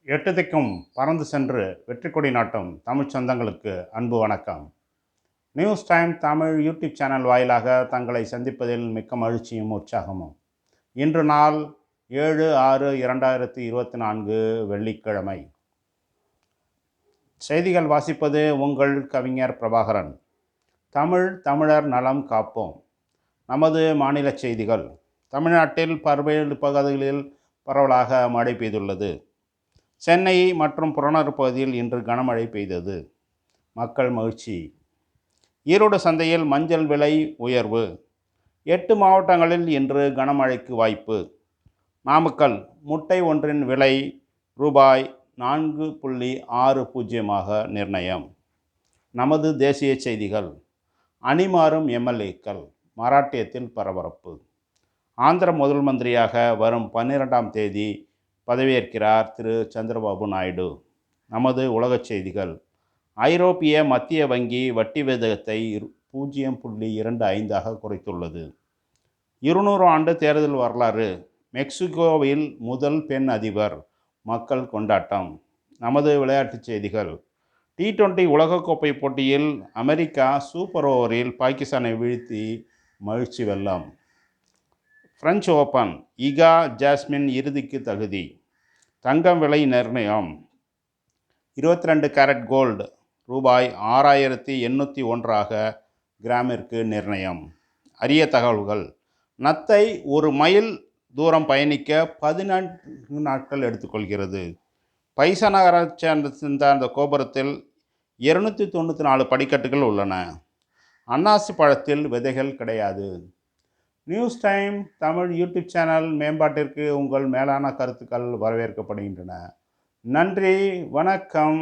எட்டு திக்கும் பறந்து சென்று வெற்றி கொடி நாட்டும் தமிழ் சொந்தங்களுக்கு அன்பு வணக்கம். News time Tamil YouTube channel வாயிலாக தங்களை சந்திப்பதில் மிக்க மகிழ்ச்சியும் உற்சாகமும். இன்று நாள் 7/6/2024 வெள்ளிக்கிழமை. செய்திகள் வாசிப்பது உங்கள் கவிஞர் பிரபாகரன். தமிழர் நலம் காப்போம். நமது மாநில செய்திகள். தமிழ்நாட்டில் பல்வேறு பகுதிகளில் பரவலாக மழை பெய்துள்ளது. சென்னை மற்றும் புறநகர் பகுதியில் இன்று கனமழை பெய்தது. மக்கள் மகிழ்ச்சி. ஈரோடு சந்தையில் மஞ்சள் விலை உயர்வு. 8 மாவட்டங்களில் இன்று கனமழைக்கு வாய்ப்பு. நாமக்கல் முட்டை ஒன்றின் விலை ரூபாய் 4.60 நிர்ணயம். நமது தேசிய செய்திகள். அணிமாறும் எம்எல்ஏக்கள். மராட்டியத்தில் பரபரப்பு. ஆந்திர முதல் மந்திரியாக வரும் 12ஆம் தேதி பதவியேற்கிறார் திரு சந்திரபாபு நாயுடு. நமது உலகச் செய்திகள். ஐரோப்பிய மத்திய வங்கி வட்டி விகிதத்தை 0.25 குறைத்துள்ளது. 200 ஆண்டு தேர்தல் வரலாறு. மெக்சிகோவில் முதல் பெண் அதிபர். மக்கள் கொண்டாட்டம். நமது விளையாட்டுச் செய்திகள். T20 உலகக்கோப்பை போட்டியில் அமெரிக்கா சூப்பர் ஓவரில் பாகிஸ்தானை வீழ்த்தி மகிழ்ச்சி வெள்ளம். French open. இகா ஜாஸ்மின் இறுதிக்கு தகுதி. தங்கம் விலை நிர்ணயம். 22 கேரட் கோல்டு ரூபாய் 6801 கிராமிற்கு நிர்ணயம். அரிய தகவல்கள். நத்தை 1 மைல் தூரம் பயணிக்க 14 நாட்கள் எடுத்துக்கொள்கிறது. பைசா நகரைச் சேர்ந்த அந்த கோபுரத்தில் 294 படிக்கட்டுகள் உள்ளன. அன்னாசி பழத்தில் விதைகள் கிடையாது. News time Tamil YouTube channel மேம்பாட்டிற்கு உங்கள் மேலான கருத்துக்கள் வரவேற்கப்படுகின்றன. நன்றி, வணக்கம்.